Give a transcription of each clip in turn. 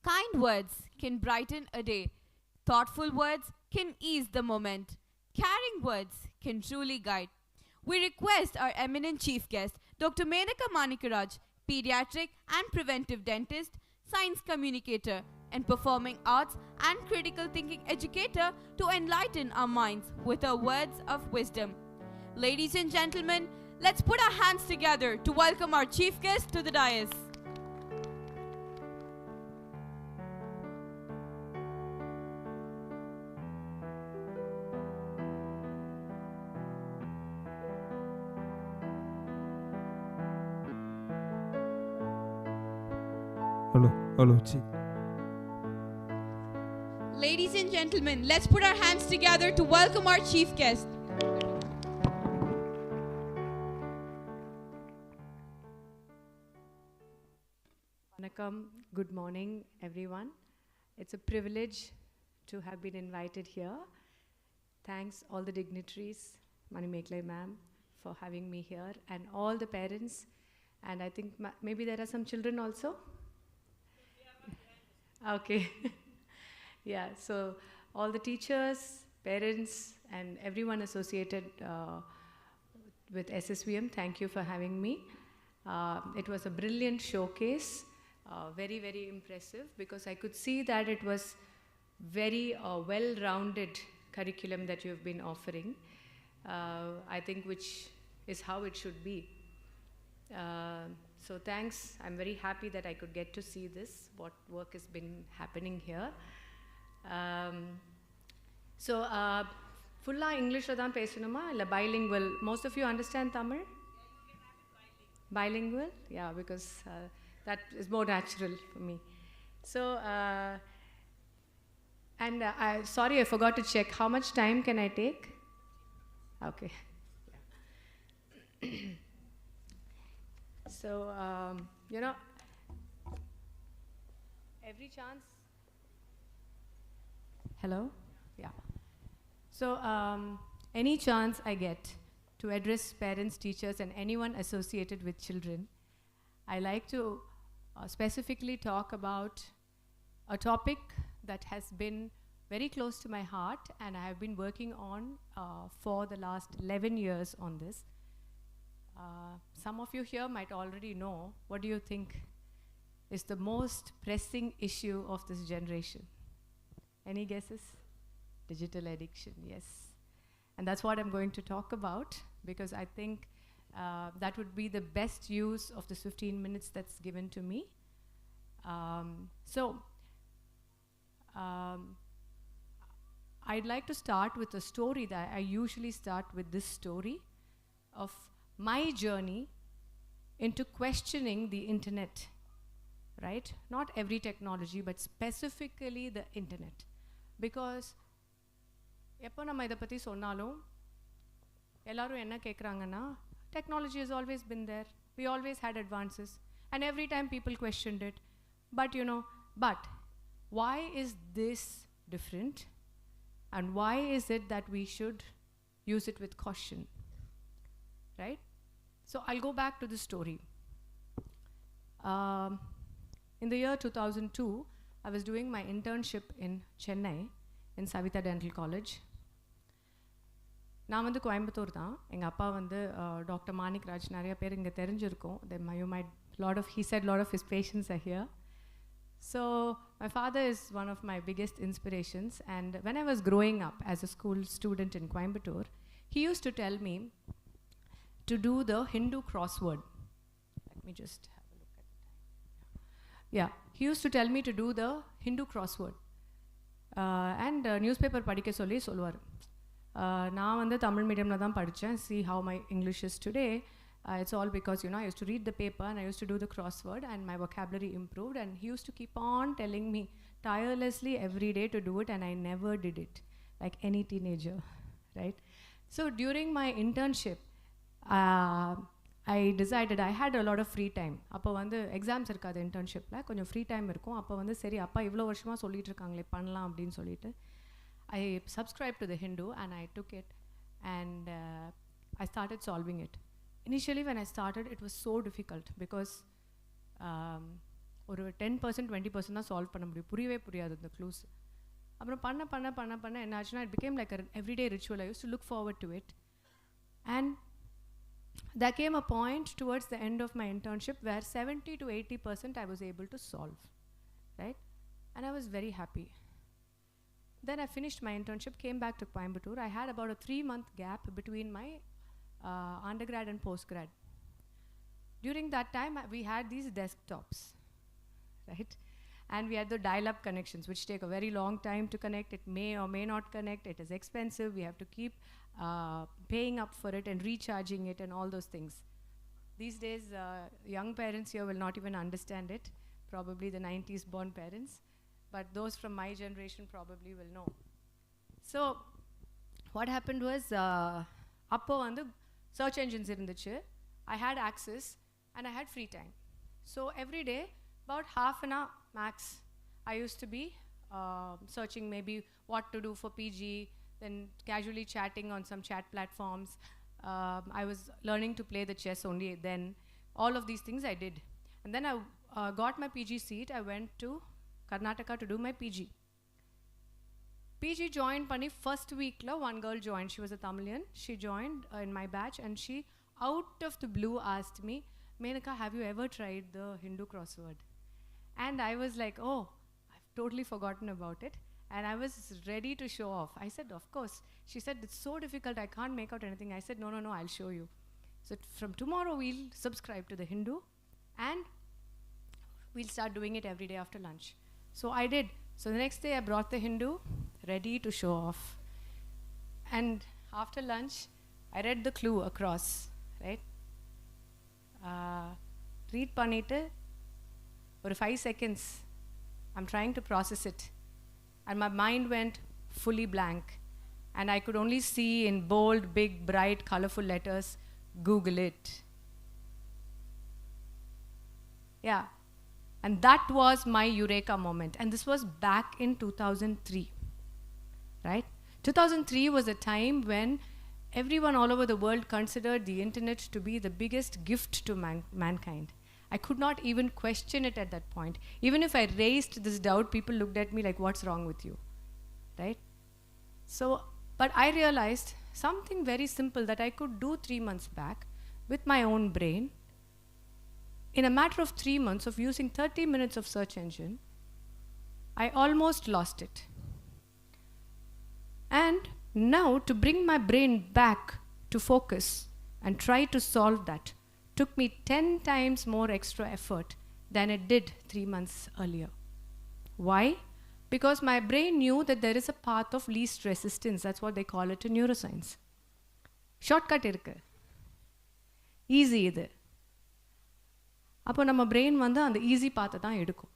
Kind words can brighten a day. Thoughtful words can ease the moment. Caring words can truly guide. We request our eminent chief guest, Dr. Menaka Manikaraj, pediatric and preventive dentist, science communicator, and performing arts and critical thinking educator, to enlighten our minds with her words of wisdom. Ladies and gentlemen, let's put our hands together to welcome our chief guest to the dais. Hello. Ladies and gentlemen, let's put our hands together to welcome our chief guest. Vanakkam, good morning, everyone. It's a privilege to have been invited here. Thanks all the dignitaries, Mani Meklai ma'am, for having me here, and all the parents. And I think maybe there are some children also. Okay. Yeah, so all the teachers, parents, and everyone associated with SSVM, thank you for having me. It was a brilliant showcase, very, very impressive, because I could see that it was very well-rounded curriculum that you've been offering, I think, which is how it should be. So thanks. I'm very happy that I could get to see this, what work has been happening here. So, fulla English la dhaan pesanuma illa bilingual? Most of you understand Tamil? Bilingual? Yeah, because that is more natural for me. So, sorry, I forgot to check. How much time can I take? Okay. Yeah. So, every chance. Hello? Yeah. So, any chance I get to address parents, teachers, and anyone associated with children, I like to specifically talk about a topic that has been very close to my heart, and I have been working on for the last 11 years on this. Some of you here might already know. What do you think is the most pressing issue of this generation? Any guesses? Digital addiction, yes. And that's what I'm going to talk about, because I think that would be the best use of this 15 minutes that's given to me. I'd like to start with a story that I usually start with, this story of my journey into questioning the internet, right? Not every technology, but specifically the internet. Because எப்போ நம்ம இதை பற்றி சொன்னாலும் எல்லாரும் என்ன கேட்குறாங்கன்னா, technology has always been there, we always had advances, and every time people questioned it. But why is this different, and why is it that we should use it with caution, right? So I'll go back to the story. In the year 2002, I was doing my internship in Chennai, in Savitha Dental College. நான் வந்து கோயம்புத்தூர் தான். எங்கள் அப்பா வந்து doctor மாணிக்ராஜ், நிறைய பேர் இங்கே தெரிஞ்சிருக்கும். He said a lot of his patients are here. So my father is one of my biggest inspirations, and when I was growing up as a school student in Coimbatore, he used to tell me to do the Hindu crossword. Let me just have a look at the time. Yeah, he used to tell me to do the Hindu crossword. And newspaper படிக்க சொல்லி சொல்லுவார். நான் வந்து தமிழ் மீடியமில் தான் படித்தேன். See how my English is today. It's all because, I used to read the paper and I used to do the crossword, and my vocabulary improved, and he used to keep on telling me tirelessly every day to do it, and I never did it, like any teenager, right? So during my internship, I decided I had a lot of free time. அப்போ வந்து exams இருக்காது இன்டர்ன்ஷிப்பில், கொஞ்சம் free time இருக்கும். அப்போ வந்து சரி, அப்பா இவ்வளோ வருஷமாக சொல்லிட்டு இருக்காங்களே, பண்ணலாம் அப்படின்னு சொல்லிட்டு I subscribed to the Hindu, and I took it, and I started solving it. Initially when I started, it was so difficult because ஒரு 10% 20% தான் சால்வ் பண்ண முடியும், புரியவே புரியாது அந்த க்ளூஸ். அப்புறம் பண்ண என்ன ஆச்சுன்னா, it became like an everyday ritual. I used to look forward to it. And there came a point towards the end of my internship where 70 to 80% I was able to solve, right? And I was very happy. Then I finished my internship, came back to Coimbatore. I had about a 3-month gap between my undergrad and postgrad. During that time, we had these desktops, right? And we had the dial-up connections, which take a very long time to connect. It may or may not connect. It is expensive. We have to keep paying up for it and recharging it and all those things. These days, young parents here will not even understand it, probably the 90s born parents, but those from my generation probably will know. So what happened was, appo vandu search engines irunduchu. I had access and I had free time. So every day, about half an hour max, I used to be searching maybe what to do for PG, then casually chatting on some chat platforms. I was learning to play the chess only then. All of these things I did. And then I got my PG seat. I went to Karnataka to do my PG. PG joined panni first week la one girl joined. She was a Tamilian. She joined in my batch and she out of the blue asked me, Menaka, have you ever tried the Hindu crossword? And I was like, oh, I've totally forgotten about it. And I was ready to show off. I said, of course. She said, it's so difficult, I can't make out anything. I said, no, I'll show you. So from tomorrow, we'll subscribe to the Hindu and we'll start doing it every day after lunch. So I did. So the next day, I brought the Hindu, ready to show off. And after lunch, I read the clue across, right? Read பண்ணிட்டு ஒரு 5 seconds, I'm trying to process it. And my mind went fully blank. And I could only see in bold, big, bright, colorful letters, Google it. Yeah. And that was my eureka moment. And this was back in 2003, right? 2003 was a time when everyone all over the world considered the internet to be the biggest gift to mankind. I could not even question it at that point. Even if I raised this doubt, people looked at me like, what's wrong with you, right? So, but I realized something very simple that I could do 3 months back with my own brain. In a matter of 3 months of using 30 minutes of search engine, I almost lost it. And now to bring my brain back to focus and try to solve that took me 10 times more extra effort than it did 3 months earlier. Why? Because my brain knew that there is a path of least resistance. That's what they call it in neuroscience. Shortcut irukku. Easy idu. அப்போ நம்ம brain வந்து அந்த easy பாத்தை தான் எடுக்கும்.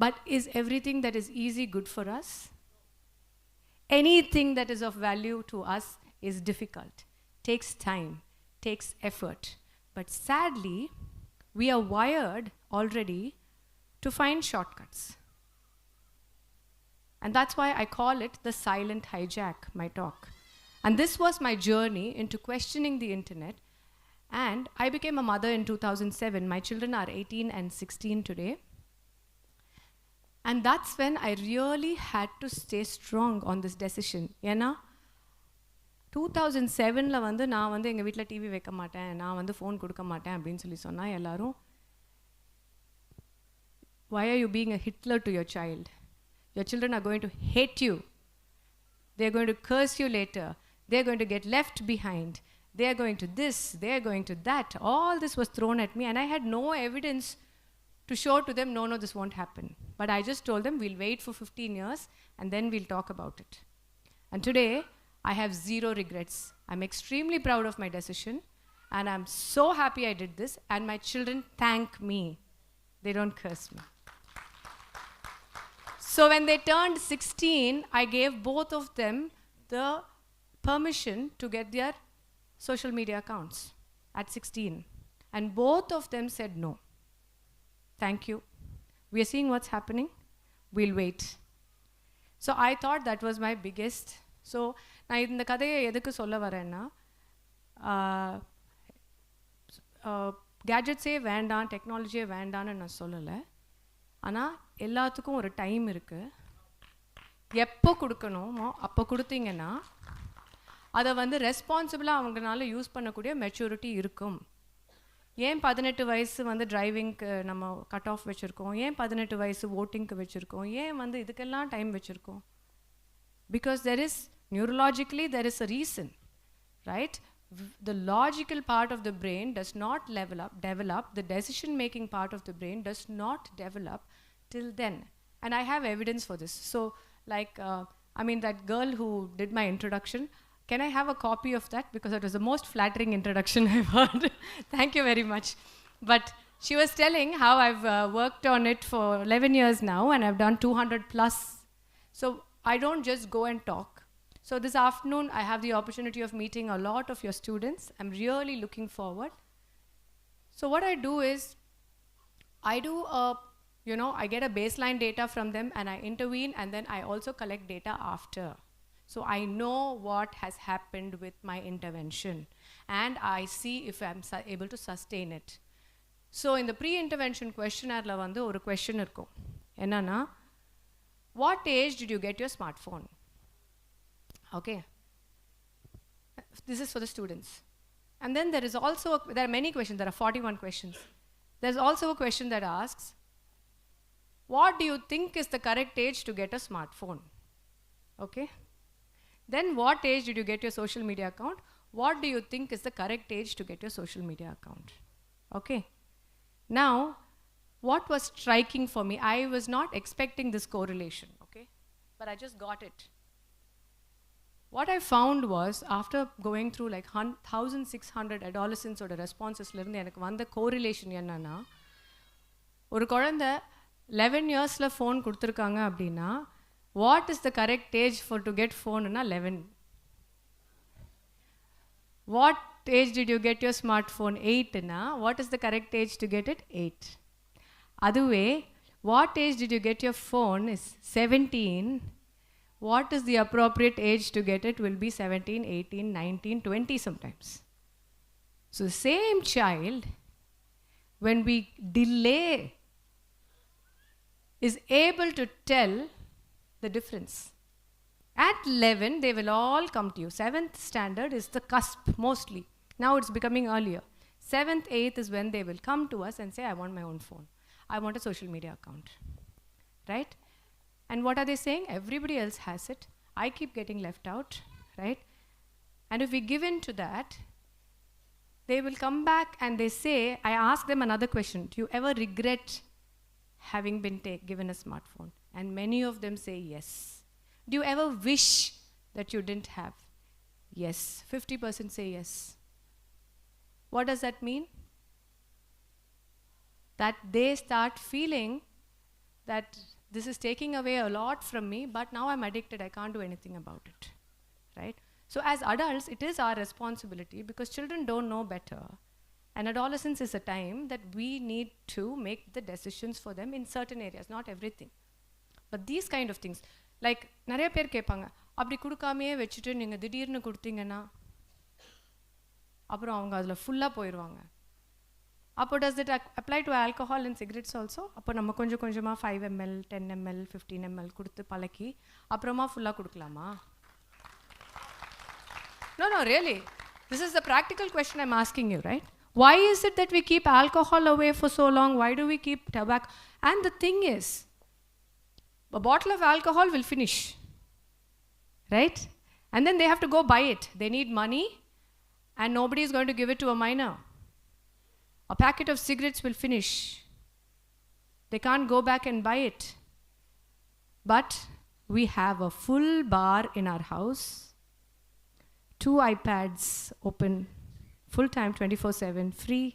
But is everything that is easy good for us? Anything that is of value to us is difficult, takes time, takes effort. But sadly, we are wired already to find shortcuts. And that's why I call it the silent hijack, my talk. And this was my journey into questioning the internet. And I became a mother in 2007. My children are 18 and 16 today. And that's when I really had to stay strong on this decision. ஏன்னா 2007ல வந்து நான் வந்து எங்கள் வீட்டில் TV வைக்க மாட்டேன், நான் வந்து ஃபோன் கொடுக்க மாட்டேன் அப்படின்னு சொல்லி சொன்னால் எல்லாரும், why are you being a Hitler to your child? Your children are going to hate you. They're going to curse you later. They're going to get left behind. They're going to this, they're going to that. All this was thrown at me and I had no evidence to show to them, no, this won't happen. But I just told them, we'll wait for 15 years and then we'll talk about it. And today, I have zero regrets. I'm extremely proud of my decision and I'm so happy I did this and my children thank me. They don't curse me. So when they turned 16, I gave both of them the permission to get their social media accounts at 16. And both of them said no. Thank you. We are seeing what's happening. We'll wait. So I thought that was my biggest. So நான் இந்த கதையை எதுக்கு சொல்ல வரேன்னா, கேட்ஜெட்ஸே வேண்டாம், டெக்னாலஜியே வேண்டான்னு நான் சொல்லலை. ஆனால் எல்லாத்துக்கும் ஒரு டைம் இருக்குது. எப்போ கொடுக்கணுமோ அப்போ கொடுத்தீங்கன்னா அதை வந்து ரெஸ்பான்சிபிளாக அவங்களால யூஸ் பண்ணக்கூடிய மெச்சூரிட்டி இருக்கும். ஏன் 18 வயசு வந்து டிரைவிங்க்கு நம்ம கட் ஆஃப் வச்சுருக்கோம்? ஏன் 18 வயசு ஓட்டிங்க்கு வச்சுருக்கோம்? ஏன் வந்து இதுக்கெல்லாம் டைம் வச்சுருக்கோம்? Because there is, neurologically there is a reason, right? The logical part of the brain does not develop, the decision making part of the brain does not develop till then. And I have evidence for this. So like, I mean that girl who did my introduction, can I have a copy of that? Because it was the most flattering introduction I've heard. Thank you very much. But she was telling how I've worked on it for 11 years now and I've done 200 plus. So I don't just go and talk. So this afternoon I have the opportunity of meeting a lot of your students. I'm really looking forward. So what I do is, I do I get a baseline data from them and I intervene, and then I also collect data after. So I know what has happened with my intervention and I see if I'm able to sustain it. So in the pre-intervention questionnaire la vandu oru question irukkum. Enna na, what age did you get your smartphone? Okay. This is for the students. And then there is also, there are many questions, there are 41 questions. There's also a question that asks, what do you think is the correct age to get a smartphone? Okay. Then what age did you get your social media account? What do you think is the correct age to get your social media account? Okay. Now, what was striking for me, I was not expecting this correlation, okay? But I just got it. What I found was, after going through like 1,600 adolescents oda responses la irundhu enakku vanda correlation enna na, oru kolanda 11 years la phone kuduthirukanga appadina, what is the correct age for to get phone na 11. What age did you get your smartphone? 8 na, what is the correct age to get it? 8. Aduve, what age did you get your phone is 17. What is the appropriate age to get it will be 17, 18, 19, 20 sometimes. So the same child, when we delay, is able to tell the difference. At 11, they will all come to you. 7th standard is the cusp mostly. Now it's becoming earlier. 7th, 8th is when they will come to us and say, I want my own phone. I want a social media account. Right? And what are they saying? Everybody else has it. I keep getting left out. Right? And if we give in to that, they will come back and they say, I ask them another question. Do you ever regret having been given a smartphone? And many of them say yes. Do you ever wish that you didn't have? Yes. 50% say yes. What does that mean? That they start feeling that this is taking away a lot from me, but now I'm addicted, I can't do anything about it. Right? So as adults, it is our responsibility, because children don't know better. And adolescence is a time that we need to make the decisions for them in certain areas, not everything. But these kind of things, like நிறைய பேர் கேட்பாங்க, அப்படி கொடுக்காமையே வச்சுட்டு நீங்கள் திடீர்னு கொடுத்தீங்கன்னா அப்புறம் அவங்க அதில் ஃபுல்லாக போயிடுவாங்க. அப்போ does it apply to alcohol and cigarettes also? அப்போ நம்ம கொஞ்சம் கொஞ்சமாக 5 ml, 10 ml, 15 ml கொடுத்து பழக்கி அப்புறமா ஃபுல்லாக கொடுக்கலாமா? No, really. This is the practical question I'm asking you, right? Why is it that we keep alcohol away for so long? Why do we keep tobacco? And the thing is, a bottle of alcohol will finish, right? And then they have to go buy it. They need money, and nobody is going to give it to a minor. A packet of cigarettes will finish. They can't go back and buy it. But we have a full bar in our house, 2 iPads open, full time 24/7, free,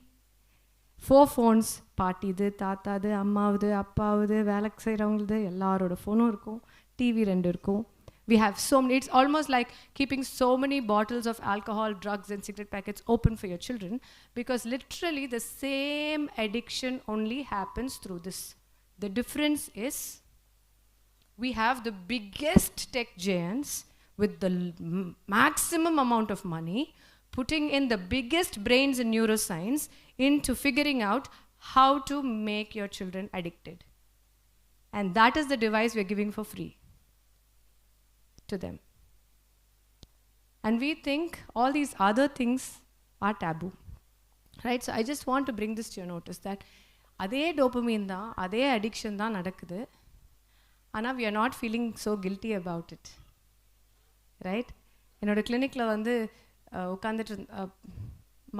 4 phones, பாட்டிது, தாத்தாது, அம்மாவுது, அப்பாவுது, வேலைக்கு செய்கிறவங்களுது, எல்லாரோட ஃபோனும் இருக்கும், TV 2 இருக்கும். We have so many, it's almost like keeping so many bottles of alcohol, drugs and cigarette packets open for your children, because literally the same addiction only happens through this. The difference is, we have the biggest tech giants with the maximum amount of money putting in the biggest brains in neuroscience into figuring out how to make your children addicted. And that is the device we're giving for free to them. And we think all these other things are taboo. Right? So I just want to bring this to your notice that அதே dopamine தான், அதே addiction தான் நடக்குது. ஆனால் we are not feeling so guilty about it. Right? என்னோட கிளினிக்கில் வந்து உட்காந்துட்டு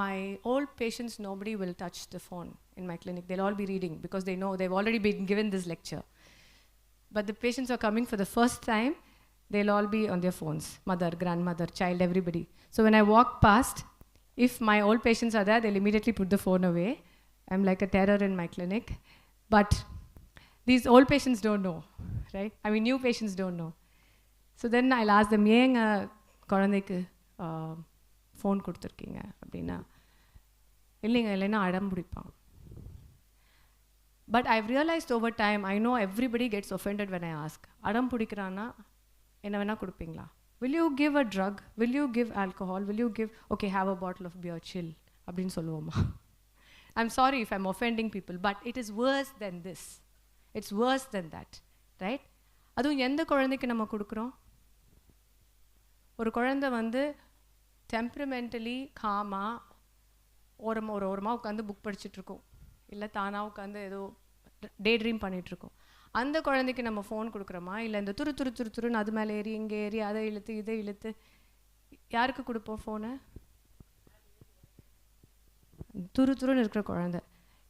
my old patients, nobody will touch the phone in my clinic. They'll all be reading because they know they've already been given this lecture. But the patients are coming for the first time, they'll all be on their phones. Mother, grandmother, child, everybody. So when I walk past, if my old patients are there, they'll immediately put the phone away. I'm like a terror in my clinic. But these old patients don't know, right? I mean, new patients don't know. So then I'll ask them, ஏங்க குழந்தைக்கு phone கொடுத்துருக்கீங்க அப்படின்னா, இல்லைன்னா அடம் பிடிப்பான். But I've realized over time, I know everybody gets offended when I ask, அடம் பிடிக்கிறான்னா என்ன வேணால் கொடுப்பீங்களா? Will you give a drug? Will you give alcohol? Will you give, okay, have a bottle of beer, chill அப்படின்னு சொல்லுவோமா? I'm sorry if I'm offending people, but it is worse than this. It's worse than that, right? அதுவும் எந்த குழந்தைக்கு நம்ம கொடுக்குறோம்? ஒரு குழந்தை வந்து டெம்பரமெண்டலி காமாக ஓரமாக உட்காந்து புக் படிச்சுட்ருக்கோம், இல்லை தானாக உட்காந்து ஏதோ டே ட்ரீம் பண்ணிகிட்ருக்கோம். அந்த குழந்தைக்கு நம்ம ஃபோன் கொடுக்குறோமா, இல்லை இந்த துருன்னு அது மேலே ஏறி இங்கே ஏறி அதை இழுத்து இதை இழுத்து யாருக்கு கொடுப்போம் ஃபோனை? துருன்னு இருக்கிற குழந்தை.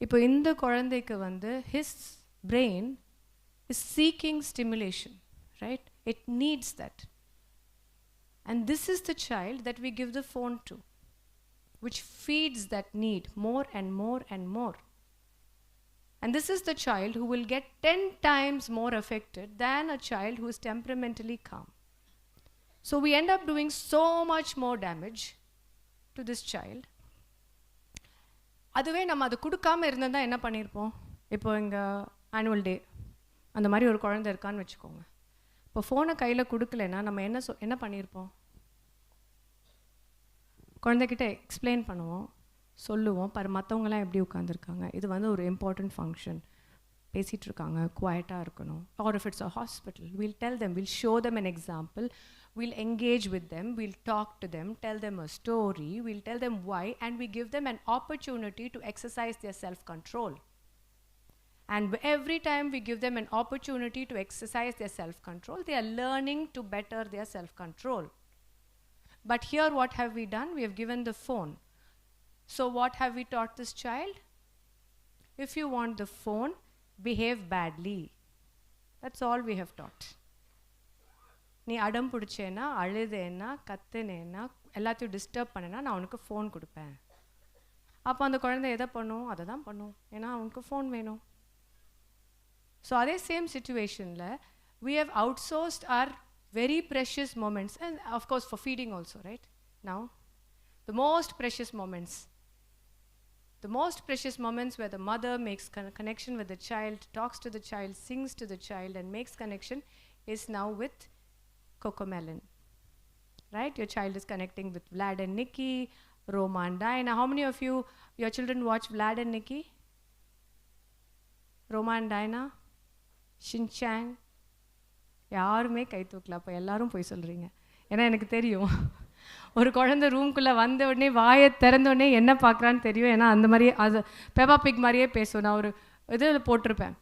இப்போ இந்த குழந்தைக்கு வந்து his brain is seeking stimulation, right? It needs that. And this is the child that we give the phone to, which feeds that need more and more and more. And this is the child who will get 10 times more affected than a child who is temperamentally calm. So we end up doing so much more damage to this child. அதுவே நம்ம அது கொடுக்காமல் இருந்தால் தான் என்ன பண்ணியிருப்போம்? இப்போ எங்கள் ஆனுவல் டே அந்த மாதிரி ஒரு குழந்தை இருக்கான்னு வச்சுக்கோங்க. இப்போ ஃபோனை கையில் கொடுக்கலன்னா நம்ம என்ன பண்ணியிருப்போம்? குழந்தைகிட்ட எக்ஸ்பிளைன் பண்ணுவோம், சொல்லுவோம், மற்றவங்களாம் எப்படி உட்காந்துருக்காங்க, இது வந்து ஒரு இம்பார்ட்டண்ட் ஃபங்க்ஷன், பேசிகிட்டு இருக்காங்க, குவாய்ட்டாக இருக்கணும். Or if it's a hospital, we'll tell them, we'll show them an example, we'll engage with them, we'll talk to them, tell them a story, we'll tell them why, and we give them an opportunity to exercise their self-control. And every time we give them an opportunity to exercise their self-control, they are learning to better their self-control. But here what have we done? We have given the phone. So what have we taught this child? If you want the phone, behave badly. That's all we have taught. நீ அடம் பிடிச்சேன்னா, அழுதேன்னா, கத்துனேன்னா, எல்லாத்தையும் disturb பண்ணேன்னா நான் உனக்கு phone கொடுப்பேன். அப்போ அந்த குழந்தை எதை பண்ணும்? அதை தான் பண்ணும், ஏன்னா அவனுக்கு ஃபோன் வேணும். So at the same situation, we have outsourced our very precious moments, and of course for feeding also, right? Now, the most precious moments where the mother makes connection with the child, talks to the child, sings to the child, and makes connection is now with Cocomelon, right? Your child is connecting with Vlad and Nikki, Roma and Diana. How many of you, your children watch Vlad and Nikki? Roma and Diana? ஷின்சாங்? யாருமே கை தூக்கல. அப்போ எல்லாரும் போய் சொல்கிறீங்க. ஏன்னா எனக்கு தெரியும், ஒரு குழந்தை ரூம்குள்ளே வந்த உடனே வாயை திறந்த உடனே என்ன பார்க்குறான்னு தெரியும். ஏன்னா அந்த மாதிரியே அது பெப்பா பிக் மாதிரியே பேசும். நான் ஒரு இது போட்டிருப்பேன்.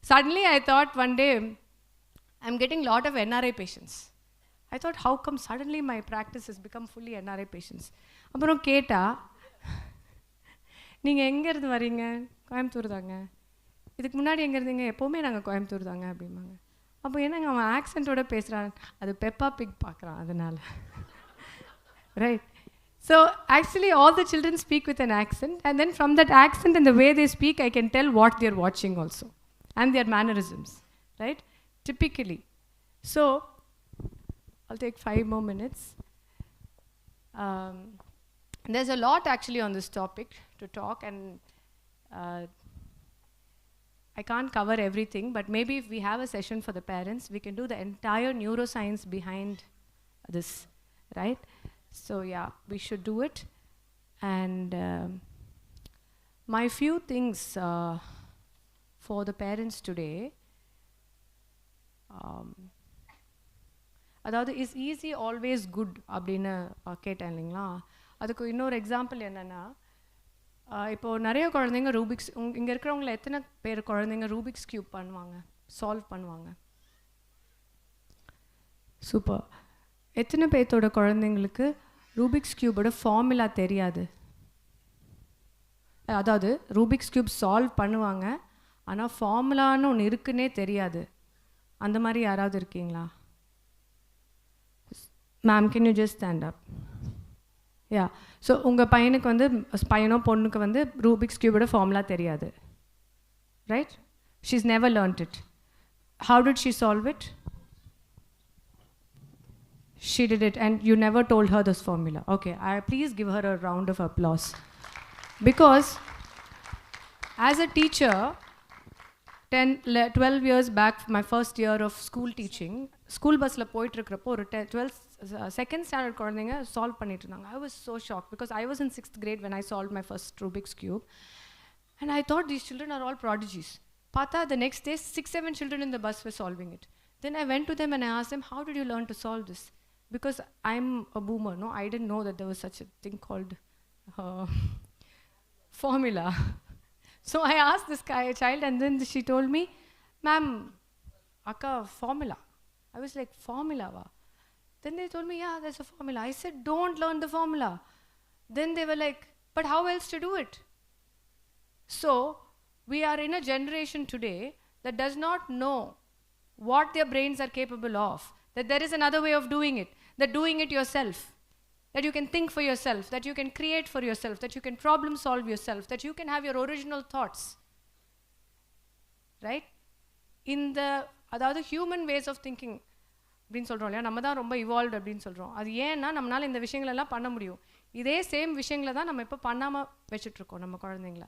Suddenly I thought one day I am getting lot of NRI patients. I thought how come suddenly my practice is become fully NRI patients. அப்புறம் கேட்டால், நீங்கள் எங்கேருந்து வரீங்க? கோயம்புத்தூர் தாங்க. இதுக்கு முன்னாடி எங்கே இருந்தீங்க? எப்போவுமே நாங்கள் கோயம்புத்தூர் தாங்க அப்படிம்பாங்க. அப்போ என்னங்க அவன் ஆக்சென்ட்டோட பேசுகிறான்? அது பெப்பா பிக் பார்க்குறான் அதனால், right? So actually all the children speak with an accent, and then from that accent and the way they speak, I can tell what they're watching also, and their mannerisms, right? Typically. So I'll take 5 more minutes. There's a lot actually on this topic to talk, and I can't cover everything, but maybe if we have a session for the parents, we can do the entire neuroscience behind this, right? So yeah, we should do it. And my few things for the parents today, அதாவது is easy always good அப்படின்னு கேட்டேன் இல்லைங்களா. அதுக்கு இன்னொரு example என்னென்னா, இப்போது நிறைய குழந்தைங்க ரூபிக்ஸ் இங்கே இருக்கிறவங்கள எத்தனை பேர் குழந்தைங்க ரூபிக்ஸ் க்யூப் பண்ணுவாங்க, சால்வ் பண்ணுவாங்க? சூப்பர். எத்தனை பேர்த்தோட குழந்தைங்களுக்கு ரூபிக்ஸ் க்யூபோட ஃபார்முலா தெரியாது? அதாவது ரூபிக்ஸ் க்யூப் சால்வ் பண்ணுவாங்க, ஆனால் ஃபார்முலான்னு ஒன்று இருக்குன்னே தெரியாது. அந்த மாதிரி யாராவது இருக்கீங்களா? Ma'am, can you just stand up? Yeah. So உங்கள் பையனுக்கு வந்து, பையனோ பொண்ணுக்கு வந்து ரூபிக்ஸ் க்யூபோட ஃபார்முலா தெரியாது, right? She is never learnt it. How did she solve it? She did it, and you never told her this formula. Okay, please give her a round of applause. Because as a teacher, 12 years back, my first year of school teaching, school bus la poit irukrappo or 12th second standard kulandinga solve pannittu irundanga. I was so shocked because I was in 6th grade when I solved my first Rubik's cube, and I thought these children are all prodigies. Pata, the next day 6-7 children in the bus were solving it. Then I went to them and I asked them, how did you learn to solve this? Because I'm a boomer, no, I didn't know that there was such a thing called formula. So I asked this child, and then she told me, ma'am, akka, formula. I was like, formula va? Then they told me, yeah, there's a formula. I said, don't learn the formula. Then they were like, but how else to do it? So we are in a generation today that does not know what their brains are capable of, that there is another way of doing it, that doing it yourself, that you can think for yourself, that you can create for yourself, that you can problem solve yourself, that you can have your original thoughts, right? In the அதாவது human ways of thinking அப்படின்னு சொல்கிறோம் இல்லையா, நம்ம தான் ரொம்ப evolved அப்படின்னு சொல்கிறோம். அது ஏன்னா நம்மளால் இந்த விஷயங்களெல்லாம் பண்ண முடியும். இதே சேம் விஷயங்களை தான் நம்ம இப்போ பண்ணாமல் வச்சுட்ருக்கோம் நம்ம குழந்தைங்கள.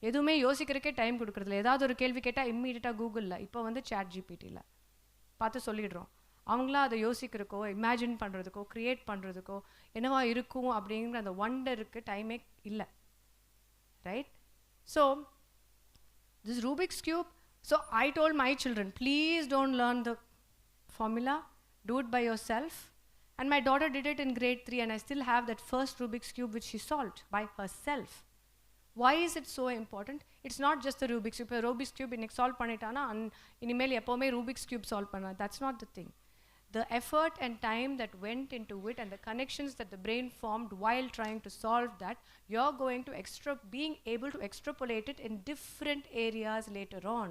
எதுவுமே யோசிக்கிறதுக்கே டைம் கொடுக்குறதில்ல. ஏதாவது ஒரு கேள்வி கேட்டால் இம்மீடியட்டாக கூகுளில், இப்போ வந்து சாட் ஜிபிடியில் பார்த்து சொல்லிடுறோம். அவங்களா அதை யோசிக்கிறதுக்கோ, இமேஜின் பண்ணுறதுக்கோ, க்ரியேட் பண்ணுறதுக்கோ, என்னவா இருக்கும் அப்படிங்கிற அந்த ஒண்டருக்கு டைமே இல்லை, right? So this Rubik's cube, so I told my children, please don't learn the formula, do it by yourself. And my daughter did it in grade 3, and I still have that first Rubik's cube which she solved by herself. Why is it so important? It's not just the Rubik's cube. Rubik's cube இன்னைக்கு solve பண்ணிட்டானா இனிமேல் எப்போவுமே Rubik's cube solve பண்ணா. That's not the thing. The effort and time that went into it and the connections that the brain formed while trying to solve that, you're going to being able to extrapolate it in different areas later on.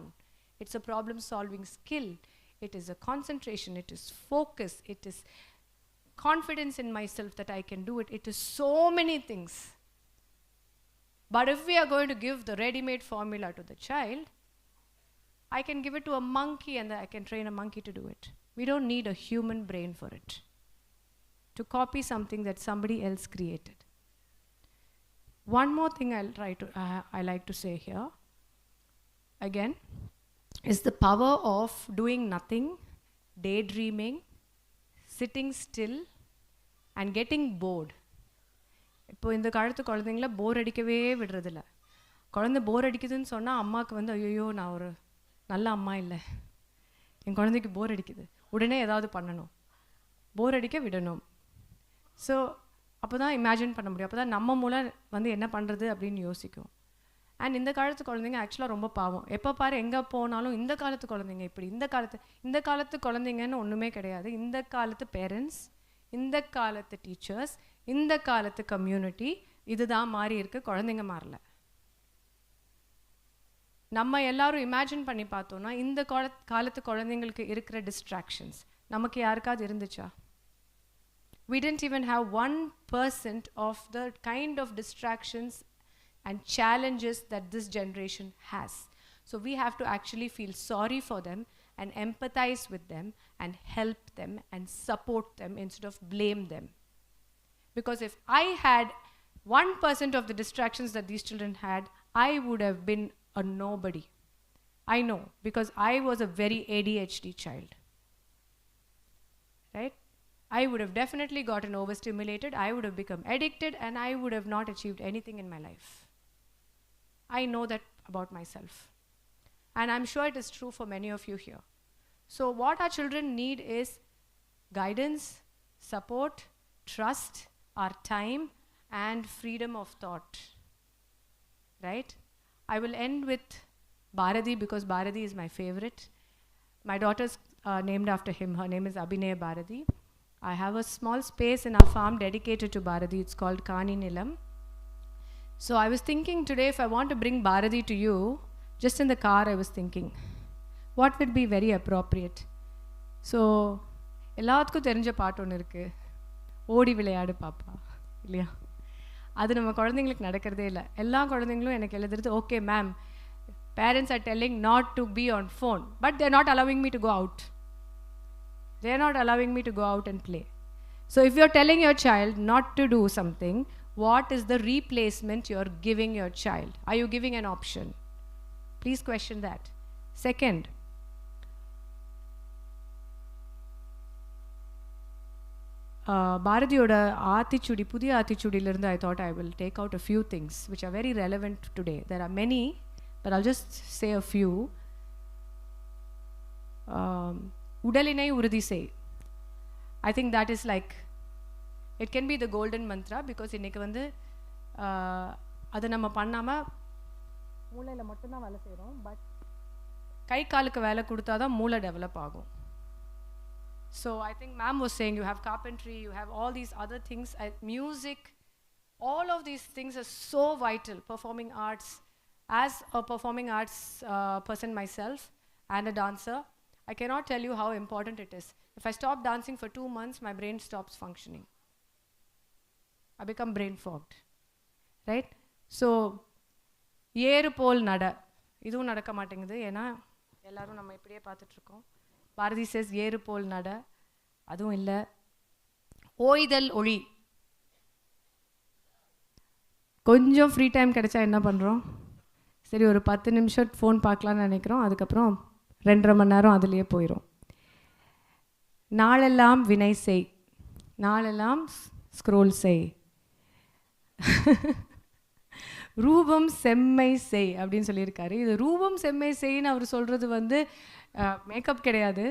It's a problem solving skill. It is a concentration, it is focus, it is confidence in myself that I can do it. It is so many things. But if we are going to give the ready-made formula to the child, I can give it to a monkey and I can train a monkey to do it. We don't need a human brain for it, to copy something that somebody else created. One more thing I like to say here, again, is the power of doing nothing, daydreaming, sitting still, and getting bored. இப்போ இந்த காலத்து குழந்தைங்கள போர் அடிக்கவே விடுறதில்ல. குழந்தை போர் அடிக்குதுன்னு சொன்னால் அம்மாவுக்கு வந்து ஐயோ நான் ஒரு நல்ல அம்மா இல்லை, என் குழந்தைக்கு போர் அடிக்குது, உடனே ஏதாவது பண்ணணும், போர் அடிக்க விடணும். ஸோ அப்போ தான் இமேஜின் பண்ண முடியும், அப்போ தான் நம்ம மூலம் வந்து என்ன பண்ணுறது அப்படின்னு யோசிக்கும். அண்ட் இந்த காலத்து குழந்தைங்க ஆக்சுவலாக ரொம்ப பாவம். எப்போ பாரு எங்கே போனாலும் இந்த காலத்து குழந்தைங்க இப்படி, இந்த காலத்து குழந்தைங்கன்னு ஒன்றுமே கிடையாது. இந்த காலத்து பேரண்ட்ஸ், இந்த காலத்து டீச்சர்ஸ், இந்த காலத்து கம்யூனிட்டி, இதுதான் மாறி இருக்கு, குழந்தைங்க மாறல. நம்ம எல்லாரும் இமேஜின் பண்ணி பார்த்தோன்னா இந்த காலத்து குழந்தைங்களுக்கு இருக்கிற டிஸ்ட்ராக்ஷன்ஸ் நமக்கு யாருக்காவது இருந்துச்சா? We didn't even have 1% of the kind of distractions and challenges that this generation has. So we have to actually feel sorry for them and empathize with them and help them and support them instead of blame them. Because if I had 1% of the distractions that these children had, I would have been a nobody. I know, because I was a very ADHD child. Right? I would have definitely gotten overstimulated, I would have become addicted, and I would have not achieved anything in my life. I know that about myself. And I'm sure it is true for many of you here. So what our children need is guidance, support, trust, our time, and freedom of thought. Right? I will end with Bharati because Bharati is my favorite. My daughter's named after him. Her name is Abhinay Bharati. I have a small space in our farm dedicated to Bharati. It's called Kani Nilam. So I was thinking today, if I want to bring Bharati to you, just in the car I was thinking, what would be very appropriate? So, எல்லாத்துக்கும் தெரிஞ்ச பாட்டு ஒன்று இருக்குது, ஓடி விளையாடு பாப்பா, இல்லையா? அது நம்ம குழந்தைங்களுக்கு நடக்கிறதே இல்லை. எல்லா குழந்தைங்களும் எனக்கு எழுதுறது, okay ma'am, parents are telling not to be on phone, but they're not allowing me to go out. They're not allowing me to go out and play. So if you're telling your child not to do something, what is the replacement you're giving your child? Are you giving an option? Please question that. Second, Bharatiyoda Aathichudi, Pudhiya Aathichudilirundhu, I thought I will take out a few things which are very relevant today. There are many, but I'll just say a few. Udalinai urudhi sei. I think that is like, it can be the golden mantra because இன்னைக்கு வந்து அதை நம்ம பண்ணாமல் மூளையில் மட்டும்தான் வேலை செய்கிறோம், but கை காலுக்கு வேலை கொடுத்தா தான் மூளை டெவலப் ஆகும். So I think ma'am was saying you have carpentry, you have all these other things, music, all of these things are so vital. Performing arts, as a performing arts person myself and a dancer, I cannot tell you how important it is. If I stop dancing for 2 months, my brain stops functioning. I become brain fogged, right? So ஏறு போல் நட, இதுவும் நடக்க மாட்டேங்குது, ஏன்னா எல்லாரும் நம்ம இப்படியே பார்த்துட்ருக்கோம். பாரதி says ஏறு போல் நட, அதுவும் இல்லை. ஓய்தல் ஒளி, கொஞ்சம் ஃப்ரீ டைம் கிடைச்சா என்ன பண்ணுறோம்? சரி, ஒரு 10 நிமிஷம் ஃபோன் பார்க்கலான்னு நினைக்கிறோம், அதுக்கப்புறம் 2.5 மணி நேரம் அதுலேயே போயிடும். நாளெல்லாம் வினை செய், நாளெல்லாம் ஸ்க்ரோல் செய், ரூபம் செம்மை செய் அப்படின்னு சொல்லியிருக்காரு. இது ரூபம் செம்மை செய்ன்னு அவர் சொல்கிறது வந்து மேக்கப் கிடையாது,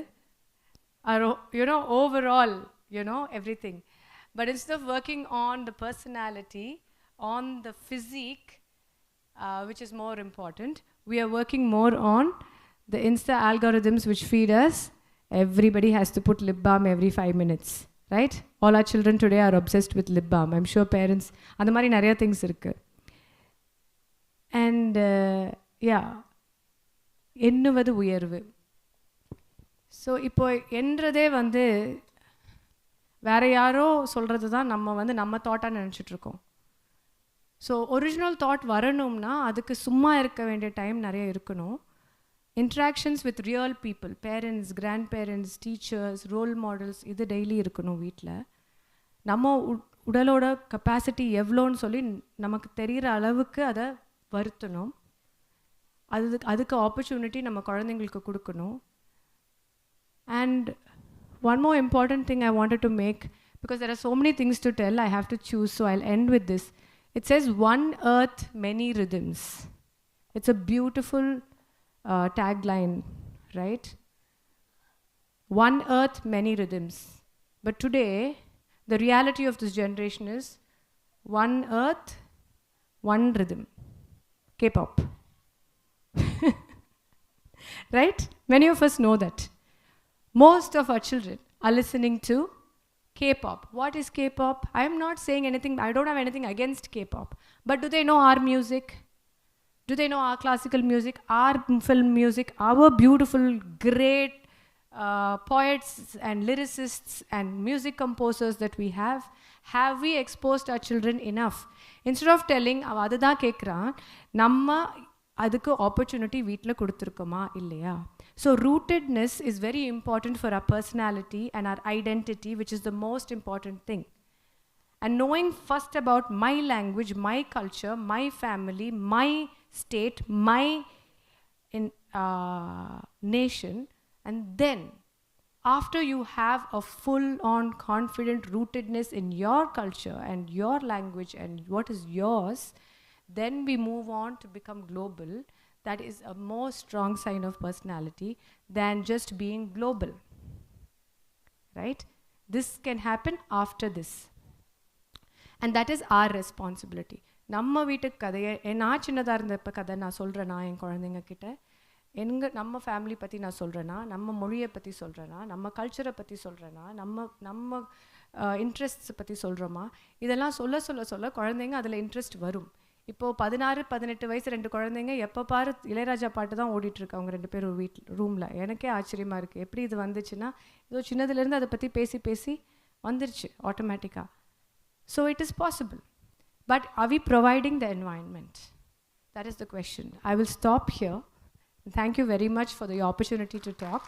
you know overall you know everything. But instead of working on the personality, on the physique, which is more important, we are working more on the Insta algorithms which feed us. Everybody has to put lip balm every 5 minutes, right? All our children today are obsessed with lip balm. I'm sure parents, அந்த மாதிரி நிறைய things இருக்கு. And yeah, எண்ணுவது உயர்வு. So இப்போ என்றதே வந்து வேற யாரோ சொல்கிறது தான் நம்ம வந்து நம்ம தாட்டாக நினச்சிட்ருக்கோம். ஸோ ஒரிஜினல் தாட் வரணும்னா அதுக்கு சும்மா இருக்க வேண்டிய டைம் நிறைய இருக்கணும். Interactions with real people, parents, grandparents, teachers, role models, இது டெய்லி இருக்கணும் வீட்டில். நம்ம உடலோட கெப்பாசிட்டி எவ்வளோன்னு சொல்லி நமக்கு தெரிகிற அளவுக்கு அதை வருத்தணும். அதுக்கு ஆப்பர்ச்சுனிட்டி நம்ம குழந்தைங்களுக்கு கொடுக்கணும். And one more important thing I wanted to make, because there are so many things to tell, I have to choose, so I'll end with this. It says, one earth, many rhythms. It's a beautiful tagline, right? One earth, many rhythms. But today, the reality of this generation is one earth, one rhythm. K-pop. Right? Many of us know that. Most of our children are listening to K-pop. What is K-pop? I am not saying anything, I don't have anything against K-pop. But do they know our music? Do they know our classical music, our film music, our beautiful, great poets and lyricists and music composers that we have? Have we exposed our children enough? Instead of telling, அதுதான் கேட்குறான், நம்ம அதுக்கு opportunity வீட்டில் கொடுத்துருக்கோமா இல்லையா? So rootedness is very important for our personality and our identity, which is the most important thing. And knowing first about my language, my culture, my family, my state, my nation, and then after you have a full-on confident rootedness in your culture and your language and what is yours, then we move on to become global. That is a more strong sign of personality than just being global, right? This can happen after this. And that is our responsibility. நம்ம வீட்டுக்கு கதையை நான் சின்னதாக இருந்தப்போ கதை நான் சொல்கிறேன்னா என் குழந்தைங்க கிட்ட, நம்ம ஃபேமிலி பற்றி நான் சொல்கிறேன்னா, நம்ம மொழியை பற்றி சொல்கிறேன்னா, நம்ம கல்ச்சரை பற்றி சொல்கிறேன்னா, நம்ம இன்ட்ரெஸ்ட்ஸ் பற்றி சொல்கிறோமா, இதெல்லாம் சொல்ல சொல்ல சொல்ல குழந்தைங்க அதில் இன்ட்ரெஸ்ட் வரும். இப்போது 16-18 வயசு 2 குழந்தைங்க எப்போ பாரு இளையராஜா பாட்டு தான் ஓடிட்டுருக்கு அவங்க 2 பேரும் ரூமில். எனக்கே ஆச்சரியமாக இருக்குது எப்படி இது வந்துச்சுன்னா, ஏதோ சின்னதுலேருந்து அதை பற்றி பேசி பேசி வந்துருச்சு ஆட்டோமேட்டிக்காக. So it is possible. But are we providing the environment? That is the question. I will stop here. Thank you very much for the opportunity to talk.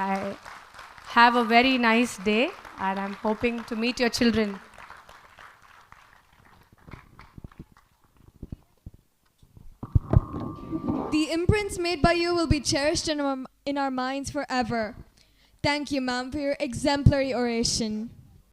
I have a very nice day and I'm hoping to meet your children. The imprints made by you will be cherished in our minds forever. Thank you, ma'am, for your exemplary oration.